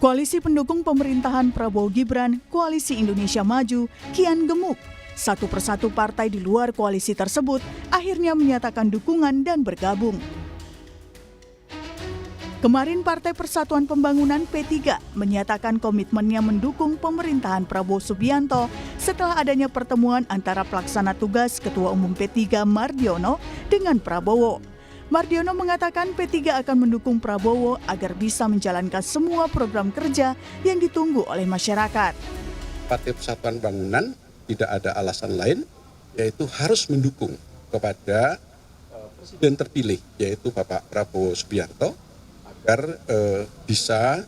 Koalisi pendukung pemerintahan Prabowo Gibran, Koalisi Indonesia Maju, kian gemuk. Satu persatu partai di luar koalisi tersebut akhirnya menyatakan dukungan dan bergabung. Kemarin Partai Persatuan Pembangunan P3 menyatakan komitmennya mendukung pemerintahan Prabowo Subianto setelah adanya pertemuan antara pelaksana tugas Ketua Umum P3 Mardiono dengan Prabowo. Mardiono mengatakan P3 akan mendukung Prabowo agar bisa menjalankan semua program kerja yang ditunggu oleh masyarakat. Partai Persatuan Pembangunan tidak ada alasan lain, yaitu harus mendukung kepada Presiden terpilih, yaitu Bapak Prabowo Subianto, agar bisa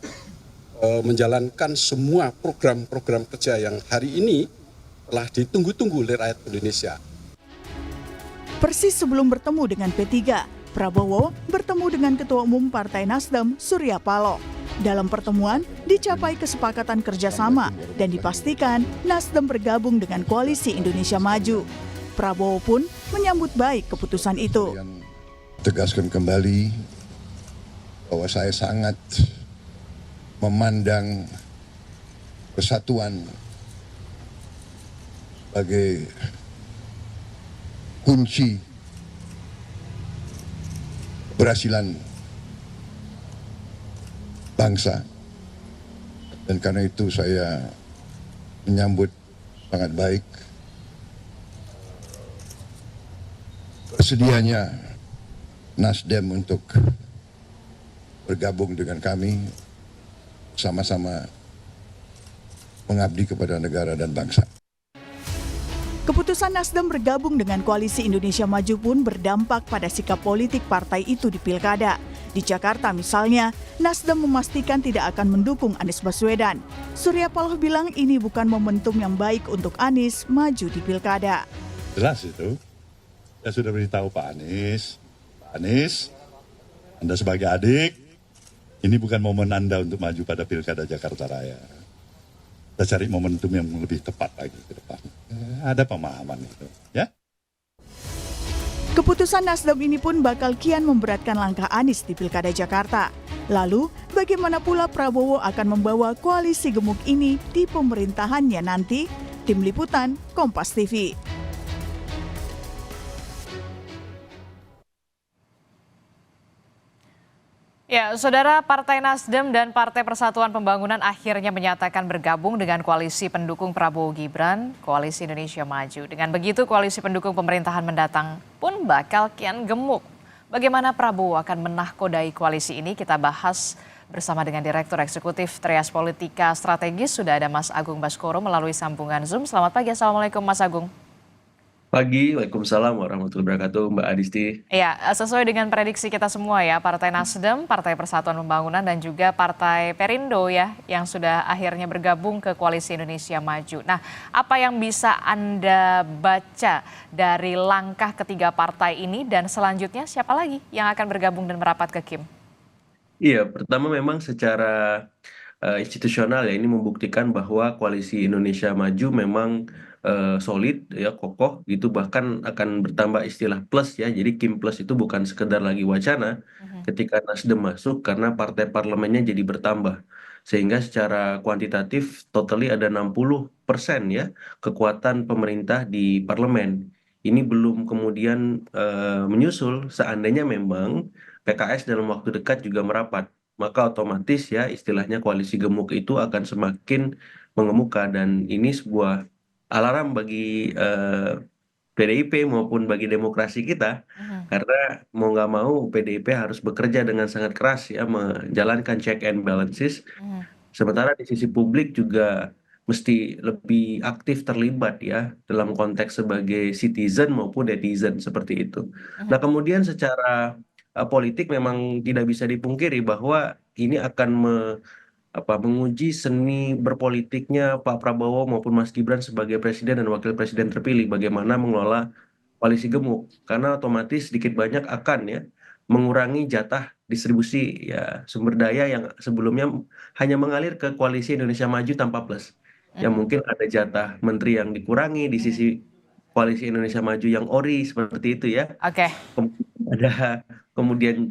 menjalankan semua program-program kerja yang hari ini telah ditunggu-tunggu oleh rakyat Indonesia. Persis sebelum bertemu dengan P3, Prabowo bertemu dengan Ketua Umum Partai Nasdem, Surya Paloh. Dalam pertemuan, dicapai kesepakatan kerjasama dan dipastikan Nasdem bergabung dengan Koalisi Indonesia Maju. Prabowo pun menyambut baik keputusan itu. Tegaskan kembali bahwa saya sangat memandang persatuan sebagai kunci keberhasilan bangsa, dan karena itu saya menyambut sangat baik bersedianya Nasdem untuk bergabung dengan kami, sama-sama mengabdi kepada negara dan bangsa. Keputusan Nasdem bergabung dengan Koalisi Indonesia Maju pun berdampak pada sikap politik partai itu di Pilkada. Di Jakarta misalnya, Nasdem memastikan tidak akan mendukung Anies Baswedan. Surya Paloh bilang ini bukan momentum yang baik untuk Anies maju di Pilkada. Jelas itu, saya sudah beritahu Pak Anies, Anda sebagai adik, ini bukan momen Anda untuk maju pada Pilkada Jakarta Raya. Kita cari momentum yang lebih tepat lagi ke depan. Ada pemahaman itu, ya. Keputusan Nasdem ini pun bakal kian memberatkan langkah Anies di Pilkada Jakarta. Lalu, bagaimana pula Prabowo akan membawa koalisi gemuk ini di pemerintahannya nanti? Tim Liputan, Kompas TV. Ya, Saudara, Partai Nasdem dan Partai Persatuan Pembangunan akhirnya menyatakan bergabung dengan koalisi pendukung Prabowo Gibran, Koalisi Indonesia Maju. Dengan begitu, koalisi pendukung pemerintahan mendatang pun bakal kian gemuk. Bagaimana Prabowo akan menahkodai koalisi ini? Kita bahas bersama dengan Direktur Eksekutif Trias Politika Strategis. Sudah ada Mas Agung Baskoro melalui sambungan Zoom. Selamat pagi, Assalamualaikum Mas Agung. Pagi, Waalaikumsalam warahmatullahi wabarakatuh, Mbak Adisti. Ya, sesuai dengan prediksi kita semua ya, Partai Nasdem, Partai Persatuan Pembangunan, dan juga Partai Perindo ya, yang sudah akhirnya bergabung ke Koalisi Indonesia Maju. Nah, apa yang bisa Anda baca dari langkah ketiga partai ini, dan selanjutnya siapa lagi yang akan bergabung dan merapat ke KIM? Iya, pertama memang secara institusional ya, ini membuktikan bahwa Koalisi Indonesia Maju memang solid ya, kokoh gitu, bahkan akan bertambah istilah plus ya. Jadi KIM plus itu bukan sekedar lagi wacana ketika Nasdem masuk, karena partai parlemennya jadi bertambah, sehingga secara kuantitatif totally ada 60% ya kekuatan pemerintah di parlemen. Ini belum kemudian menyusul seandainya memang PKS dalam waktu dekat juga merapat, maka otomatis ya istilahnya koalisi gemuk itu akan semakin mengemuka, dan ini sebuah alarm bagi PDIP maupun bagi demokrasi kita, karena mau nggak mau PDIP harus bekerja dengan sangat keras ya, menjalankan check and balances. Sementara di sisi publik juga mesti lebih aktif terlibat ya dalam konteks sebagai citizen maupun netizen seperti itu. Nah, kemudian secara politik memang tidak bisa dipungkiri bahwa ini akan menguji seni berpolitiknya Pak Prabowo maupun Mas Gibran sebagai presiden dan wakil presiden terpilih, bagaimana mengelola koalisi gemuk, karena otomatis sedikit banyak akan ya mengurangi jatah distribusi ya sumber daya yang sebelumnya hanya mengalir ke Koalisi Indonesia Maju tanpa plus. Ya mungkin ada jatah menteri yang dikurangi di sisi Koalisi Indonesia Maju yang ori seperti itu ya. Oke. Ada kemudian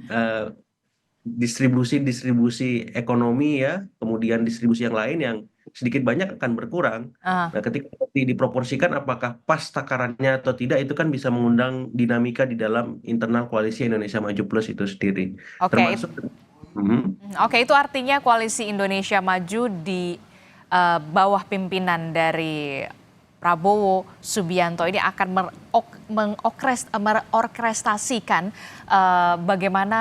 distribusi ekonomi ya, kemudian distribusi yang lain yang sedikit banyak akan berkurang. Ah, Nah, ketika diproporsikan apakah pas takarannya atau tidak itu kan bisa mengundang dinamika di dalam internal koalisi Indonesia Maju Plus itu sendiri. oke, Termasuk Mhm. oke, itu artinya koalisi Indonesia Maju di bawah pimpinan dari Prabowo Subianto ini akan mengorkestrasikan bagaimana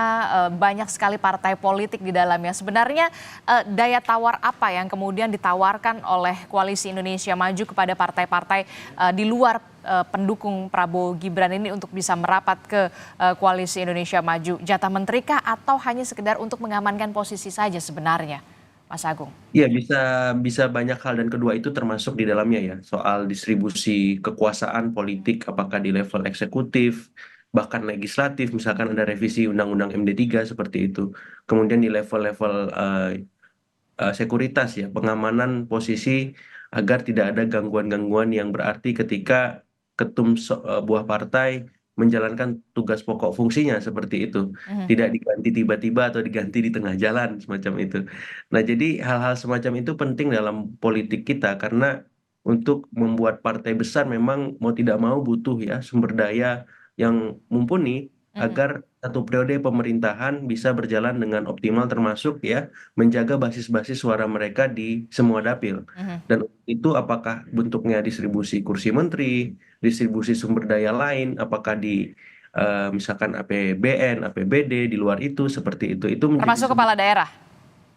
banyak sekali partai politik di dalamnya. Sebenarnya daya tawar apa yang kemudian ditawarkan oleh koalisi Indonesia Maju kepada partai-partai di luar pendukung Prabowo Gibran ini untuk bisa merapat ke koalisi Indonesia Maju? Jatah menteri kah atau hanya sekedar untuk mengamankan posisi saja sebenarnya, Mas Agung? Iya, bisa bisa banyak hal dan kedua itu termasuk di dalamnya ya, soal distribusi kekuasaan politik apakah di level eksekutif, bahkan legislatif, misalkan ada revisi Undang-Undang MD3 seperti itu. Kemudian di level-level sekuritas ya, pengamanan posisi agar tidak ada gangguan-gangguan yang berarti ketika buah partai menjalankan tugas pokok fungsinya seperti itu. Mhm. Tidak diganti tiba-tiba atau diganti di tengah jalan semacam itu. Nah, jadi hal-hal semacam itu penting dalam politik kita karena untuk membuat partai besar memang mau tidak mau butuh ya sumber daya yang mumpuni Mhm. agar satu periode pemerintahan bisa berjalan dengan optimal termasuk ya menjaga basis-basis suara mereka di semua dapil. Mhm. Dan itu apakah bentuknya distribusi kursi menteri, distribusi sumber daya lain, apakah di misalkan APBN, APBD, di luar itu seperti itu menjadi Termasuk kepala daerah.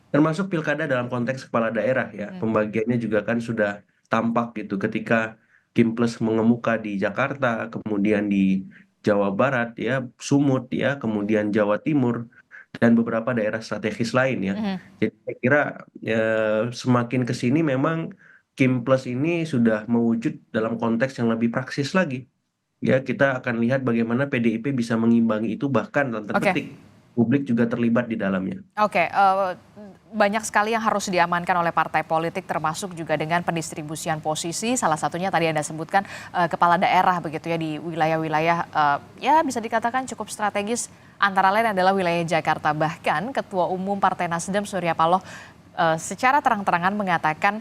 termasuk pilkada dalam konteks kepala daerah ya. Hmm. Pembagiannya juga kan sudah tampak gitu ketika Kim+ mengemuka di Jakarta, kemudian di Jawa Barat ya, Sumut ya, kemudian Jawa Timur dan beberapa daerah strategis lain ya. Mhm. Jadi saya kira semakin ke sini memang Kim+ ini sudah mewujud dalam konteks yang lebih praksis lagi. Ya, kita akan lihat bagaimana PDIP bisa mengimbangi itu bahkan dalam tanda Oke. petik publik juga terlibat di dalamnya. Oke, banyak sekali yang harus diamankan oleh partai politik termasuk juga dengan pendistribusian posisi. Salah satunya tadi Anda sebutkan kepala daerah begitu ya di wilayah-wilayah ya bisa dikatakan cukup strategis, antara lain adalah wilayah Jakarta. Bahkan Ketua Umum Partai Nasdem Surya Paloh secara terang-terangan mengatakan,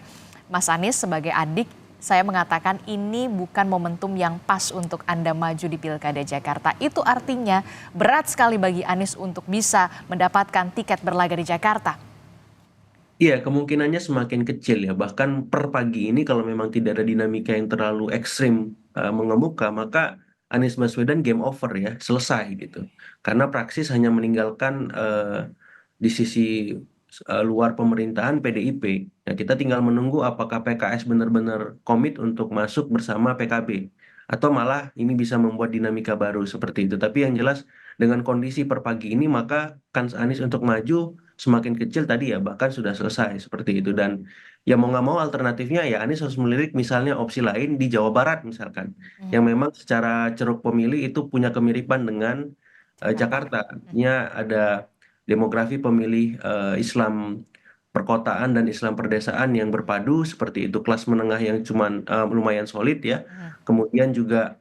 Mas Anies sebagai adik, saya mengatakan ini bukan momentum yang pas untuk Anda maju di Pilkada Jakarta. Itu artinya berat sekali bagi Anies untuk bisa mendapatkan tiket berlaga di Jakarta. Iya, kemungkinannya semakin kecil ya. Bahkan per pagi ini kalau memang tidak ada dinamika yang terlalu ekstrim mengemuka, maka Anies Baswedan game over ya, selesai gitu. Karena praksis hanya meninggalkan di sisi luar pemerintahan PDIP. Nah, kita tinggal menunggu apakah PKS benar-benar komit untuk masuk bersama PKB. Atau malah ini bisa membuat dinamika baru seperti itu. Tapi yang jelas dengan kondisi per pagi ini maka kans Anies untuk maju semakin kecil tadi ya bahkan sudah selesai seperti itu dan ya mau nggak mau alternatifnya ya Anies harus melirik misalnya opsi lain di Jawa Barat misalkan yang memang secara ceruk pemilih itu punya kemiripan dengan Jakarta. Artinya ada demografi pemilih Islam perkotaan dan Islam perdesaan yang berpadu seperti itu kelas menengah yang cuman lumayan solid ya. Kemudian juga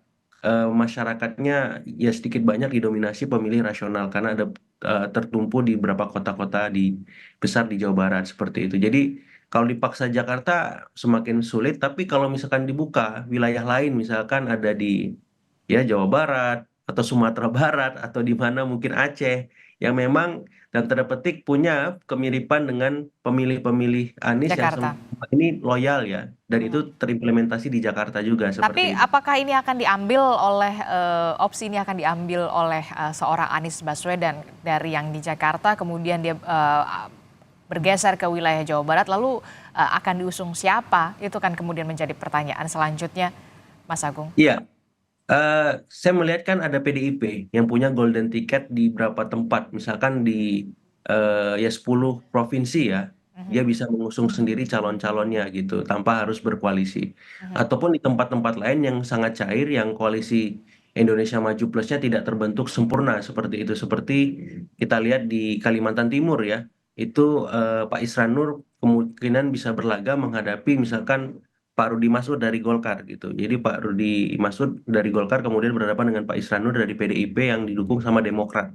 masyarakatnya ya sedikit banyak didominasi pemilih rasional karena ada tertumpu di beberapa kota-kota besar di Jawa Barat seperti itu. Jadi kalau dipaksa Jakarta semakin sulit, tapi kalau misalkan dibuka wilayah lain, misalkan ada di ya Jawa Barat atau Sumatera Barat atau di mana mungkin Aceh yang memang dan tanda petik punya kemiripan dengan pemilih-pemilih Anies yang Jakarta. ini loyal ya, dan itu terimplementasi di Jakarta juga Tapi seperti itu. apakah ini akan diambil oleh opsi ini akan diambil oleh seorang Anies Baswedan dari yang di Jakarta, kemudian dia bergeser ke wilayah Jawa Barat, lalu akan diusung siapa? Itu kan kemudian menjadi pertanyaan selanjutnya, Mas Agung. Iya, saya melihat kan ada PDIP yang punya golden ticket di beberapa tempat, misalkan di ya 10 provinsi ya, dia bisa mengusung sendiri calon-calonnya gitu, tanpa harus berkoalisi. Ataupun di tempat-tempat lain yang sangat cair, yang koalisi Indonesia Maju Plusnya tidak terbentuk sempurna seperti itu. Seperti kita lihat di Kalimantan Timur ya, itu Pak Isran Nur kemungkinan bisa berlaga menghadapi misalkan Pak Rudi Masud dari Golkar gitu. Jadi Pak Rudi Masud dari Golkar kemudian berhadapan dengan Pak Isran Nur dari PDIP yang didukung sama Demokrat.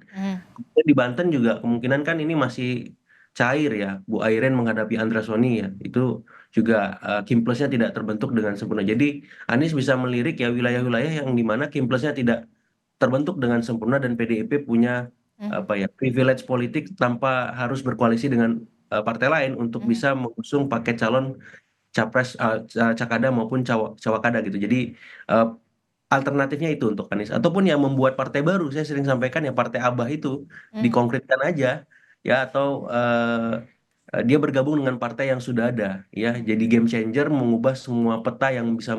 Kemudian di Banten juga kemungkinan kan ini masih cair ya. Bu Airen menghadapi Andra Soni ya. Itu juga Kimplusnya tidak terbentuk dengan sempurna. Jadi Anies bisa melirik ya wilayah-wilayah yang di mana Kimplusnya tidak terbentuk dengan sempurna dan PDIP punya apa ya privilege politik tanpa harus berkoalisi dengan partai lain untuk bisa mengusung paket calon capres cakada maupun cawakada gitu. Jadi alternatifnya itu untuk Anies ataupun yang membuat partai baru. Saya sering sampaikan ya partai Abah itu dikonkretkan aja ya atau dia bergabung dengan partai yang sudah ada ya. Jadi game changer mengubah semua peta yang bisa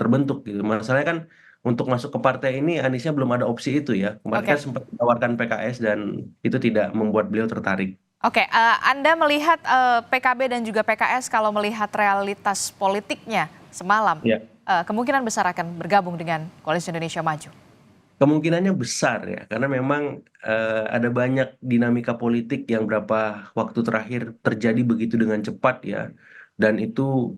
terbentuk gitu. Masalahnya kan untuk masuk ke partai ini Aniesnya belum ada opsi itu ya. Kemarin kan Oke. sempat ditawarkan PKS dan itu tidak membuat beliau tertarik. Oke, Anda melihat PKB dan juga PKS kalau melihat realitas politiknya semalam, Ya. kemungkinan besar akan bergabung dengan Koalisi Indonesia Maju. Kemungkinannya besar ya, karena memang ada banyak dinamika politik yang beberapa waktu terakhir terjadi begitu dengan cepat ya, dan itu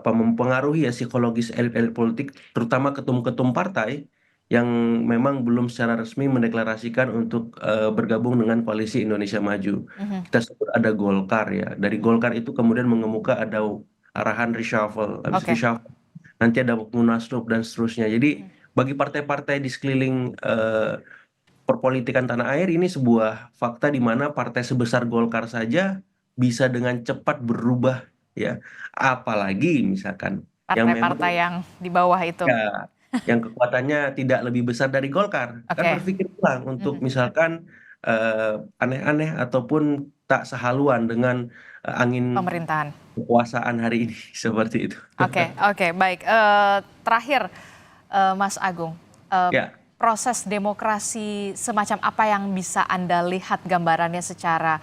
mempengaruhi ya psikologis elit-elit politik, terutama ketum-ketum partai yang memang belum secara resmi mendeklarasikan untuk bergabung dengan Koalisi Indonesia Maju. Kita sebut ada Golkar ya, dari Golkar itu kemudian mengemuka ada arahan reshuffle, habis Oke. reshuffle nanti ada Munaslup dan seterusnya. Jadi bagi partai-partai di sekeliling perpolitikan tanah air ini sebuah fakta di mana partai sebesar Golkar saja bisa dengan cepat berubah ya. Apalagi misalkan yang memang Partai-partai yang di bawah itu. ya, yang kekuatannya tidak lebih besar dari Golkar. Kan Oke. berpikir ulang untuk misalkan aneh-aneh ataupun tak sehaluan dengan angin Pemerintahan. kekuasaan hari ini seperti itu. Oke, baik. Terakhir, Mas Agung, Ya. proses demokrasi semacam apa yang bisa Anda lihat gambarannya secara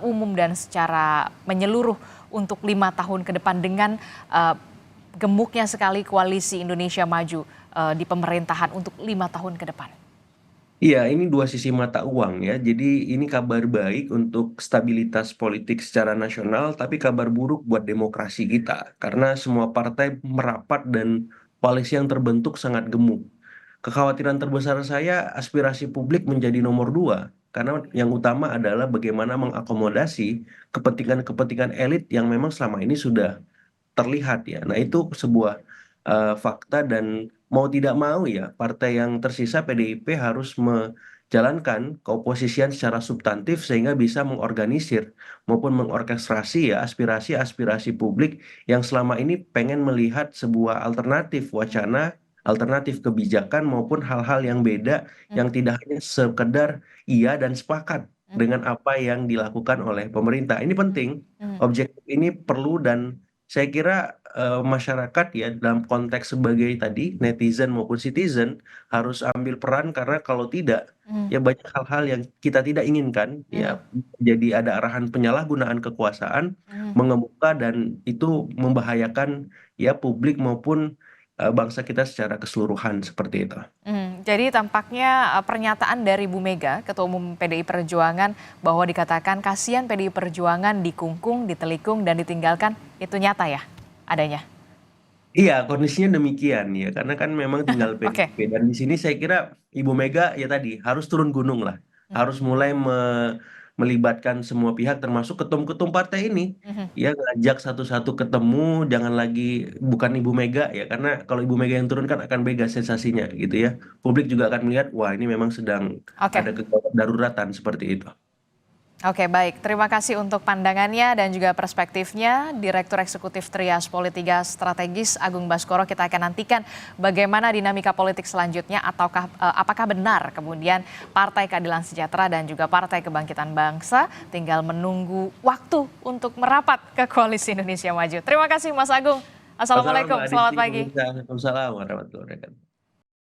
umum dan secara menyeluruh untuk 5 tahun ke depan dengan gemuknya sekali Koalisi Indonesia Maju di pemerintahan untuk 5 tahun ke depan? Iya, ini dua sisi mata uang ya. Jadi ini kabar baik untuk stabilitas politik secara nasional, tapi kabar buruk buat demokrasi kita. Karena semua partai merapat dan koalisi yang terbentuk sangat gemuk. Kekhawatiran terbesar saya aspirasi publik menjadi nomor dua. Karena yang utama adalah bagaimana mengakomodasi kepentingan-kepentingan elit yang memang selama ini sudah terlihat ya. Nah itu sebuah fakta dan mau tidak mau ya partai yang tersisa PDIP harus menjalankan keoposisian secara substantif sehingga bisa mengorganisir maupun mengorkestrasi ya aspirasi-aspirasi publik yang selama ini pengen melihat sebuah alternatif wacana, alternatif kebijakan maupun hal-hal yang beda yang tidak hanya sekedar iya dan sepakat dengan apa yang dilakukan oleh pemerintah. Ini penting, objektif ini perlu dan saya kira masyarakat ya dalam konteks sebagai tadi netizen maupun citizen harus ambil peran karena kalau tidak ya banyak hal-hal yang kita tidak inginkan ya jadi ada arahan penyalahgunaan kekuasaan mengemuka dan itu membahayakan ya publik maupun bangsa kita secara keseluruhan seperti itu. Jadi tampaknya pernyataan dari Bu Mega, Ketua Umum PDI Perjuangan, bahwa dikatakan kasihan PDI Perjuangan dikungkung, ditelikung, dan ditinggalkan, itu nyata ya adanya? Iya, kondisinya demikian ya, karena kan memang tinggal Oke. PDIP dan di sini saya kira Ibu Mega ya tadi harus turun gunung lah, harus mulai melibatkan semua pihak termasuk ketum-ketum partai ini, ya ngajak satu-satu ketemu, jangan lagi bukan Ibu Mega ya, karena kalau Ibu Mega yang turun kan akan beda sensasinya gitu ya, publik juga akan melihat wah ini memang sedang Oke. ada kegawat daruratan seperti itu. Oke, baik. Terima kasih untuk pandangannya dan juga perspektifnya. Direktur Eksekutif Trias Politika Strategis Agung Baskoro, kita akan nantikan bagaimana dinamika politik selanjutnya ataukah apakah benar kemudian Partai Keadilan Sejahtera dan juga Partai Kebangkitan Bangsa tinggal menunggu waktu untuk merapat ke Koalisi Indonesia Maju. Terima kasih Mas Agung. Assalamualaikum, selamat pagi. Waalaikumsalam warahmatullahi wabarakatuh.